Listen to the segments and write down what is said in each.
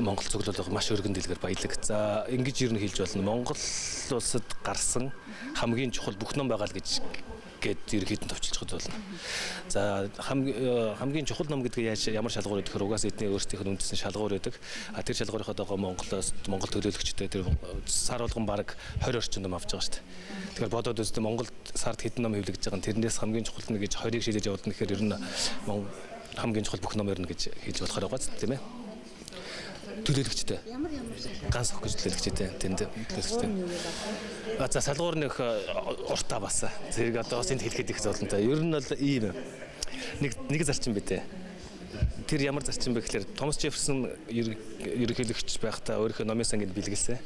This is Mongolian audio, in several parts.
Монгол цуглуулга маш өргөн дэлгэр баялаг. За ингэж ер нь хэлж болно. Монгол улсад гарсан хамгийн чухал бүх ном байгаа л гэж ерөнхийдөө товчилж болно. За хамгийн чухал ном гэдэг ямар шалгуур гэдэг хэр угаас эдний өөрсдийнх нь үндэсний шалгуур байдаг. Тэр шалгуурынхаа дагуу Монгол төлөөлөгчтэй тэр сар болгон баг 20 орчим ном авч байгаа шүү дээ. Тэгэхээр бодоод үзтээ Монголд сард хэдэн ном хэвлэгдэж байгаа. Тэрнээс хамгийн чухал нь гэж 20-ыг шийдэж явуулна гэхээр ер нь хамгийн чухал бүх ном ярина гэж хэлж болохоор байгаа ч тийм ээ. Төлөөлөгчтэй. Ямар ганц өх гэж төлөөлөгчтэй тэнд төлөөлөгчтэй. За салгуур нэг уртаа бас. Зэрэг одоо бас энд хэлэхэд их золонтой. Ер нь бол ийм нэг зарчим битээ. Тэр ямар зарчим бэ гэхээр Томас Жефферсон ерөнхийлөгч байхдаа өөрийнхөө номын сангид бэлгэлсэн.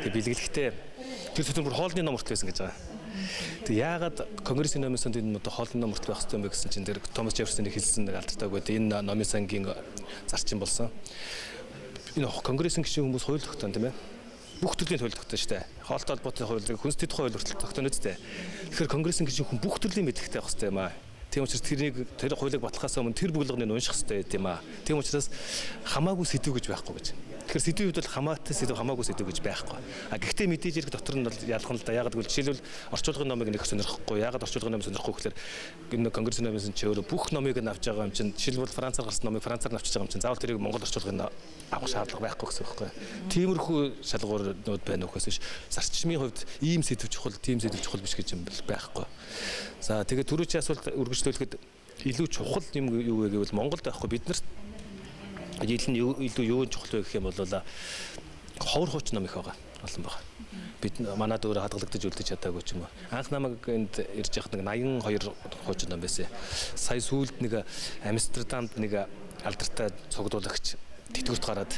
Тэгээ бэлгэлэхдээ тэр төтөр бүр хоолны ном урт байсан гэж байгаа. Тэг яагаад Конгрессийн номын санд энэ одоо хоолны ном урт байх хэрэгтэй юм бэ гэсэн чинь тэр Томас Жефферсоны хэлсэн нэг алдартай үг энэ номын сангийн зарчим болсон. Энэ Конгрессийн гишүүн хүмүүс хууль тогтоон тийм ээ. Бүх төрлийн хууль тогтоон шүү дээ. Хоолтой холбоотой хууль, хүнс тэтгэх хууль хүртэл тогтооно үстэй. Тэгэхээр Конгрессийн гишүүн хүн бүх төрлийн мэдлэгтэй байх хэрэгтэй юм аа. Тийм учраас тэр хуулийг батлахаас өмнө тэр бүглэгнийг унших хэрэгтэй юм аа. Тийм учраас хамаагүй сэдв гэж байхгүй гэж. Тэгэхээр сэдвийн хувьд бол хамаатай сэдв хамаагүй сэдв гэж байхгүй. А гэхдээ мэдээж ирэх дотор нь бол ялгана л да. Ягаад гэвэл жишээлбэл орчуулгын номыг нэг сонирхгүй. Ягаад орчуулгын номыг сонирхгүй гэхээр энэ Конгрессийн номын чи өөрөө бүх номыг нь авч байгаа юм чинь жишээлбэл Францаар гарсан номыг Францаар нь авчиж байгаа юм чинь заавал тэрийг Монгол орчуулгын авах шаардлага байхгүй гэсэн үг байхгүй. Тиймэрхүү шалгуурнууд байна ухаас биш. Зарчмын хувьд ийм сэдв чухал, тийм сэдв чухал биш гэж юм байхгүй. За тэгээд түрүүчийн асуулт үргэлжлүүлэхэд илүү чухал юм юу вэ гэвэл Монголд байхгүй бид нарт илүү юу чухал вэ гэх юм бол ховор хууч ном их байгаа олон байгаа. Бид манад өөр хадгалагдаж үлдэж чадаагүй ч юм уу. Анх намайг энд ирж яхад нэг 82 хууч ном байсан. Сая сүүлд нэг Амстердамд нэг алдартай цуглуулагч тэтгэврт гараад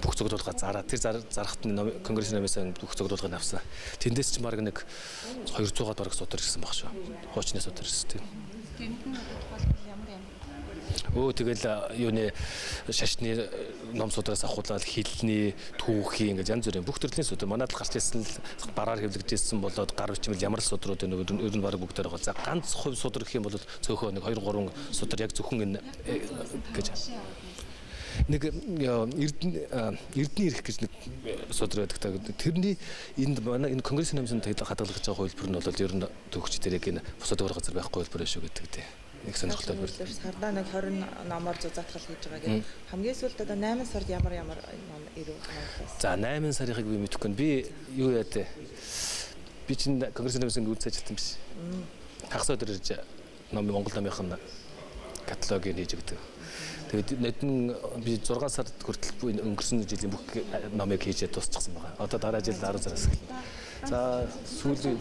бүх цуглуулга зараад тэр зарахт Конгрессийн номын сан бүх цуглуулгыг авсан. Тэндээс ч баг нэг 200-аад бараг судар ирсэн баг шүү. Хуучны судар ирсэн. Тэнд нь ямар тэгэл юуны шашны ном судраас авахулаад хилний түүхийн гэж янз бүрийн бүх төрлийн судар манайд гарч ирсэн л бараар хэвлэгдсэн болоод гар бичмэл ямар л судрууд энэ ер нь баг бүгдээр байгаа. За ганц хувь судар гэх юм бол цөөхөө нэг 2 3 судар яг зөвхөн энэ гэж нэг эрдэнэ ирэх гэж нэг судар байдаг та. Тэрний энд манай энэ Конгрессийн номын санд хадгалагдаж байгаа хувилбар нь бол ер нь төгчдөр яг энэ бусад өөр газар байхгүй хувилбар шүү гэдэг тийм. Нэг сонирхолтой хувилбар. Сардаа нэг 20 номоор зузаатгал хийж байгаа гэх. Хамгийн сүүлд одоо 8 сард ямар ном ирв Монголоос. За 8 сарыг би мэдэхгүй. Би юу яа дээ. Би чинь Конгрессийн номын сангийн үйл ажиллагаан биш. Хагас өдөр ирж Монгол номынхын каталогийг хийж өгдөг. Тэгээд нэдэн би 6 сард хүртэл өнгөрсөн жилийн бүх номыг хийж дуусчихсан байгаа. Одоо дараа жил 10 сараас эхэлнэ. За сүүлийн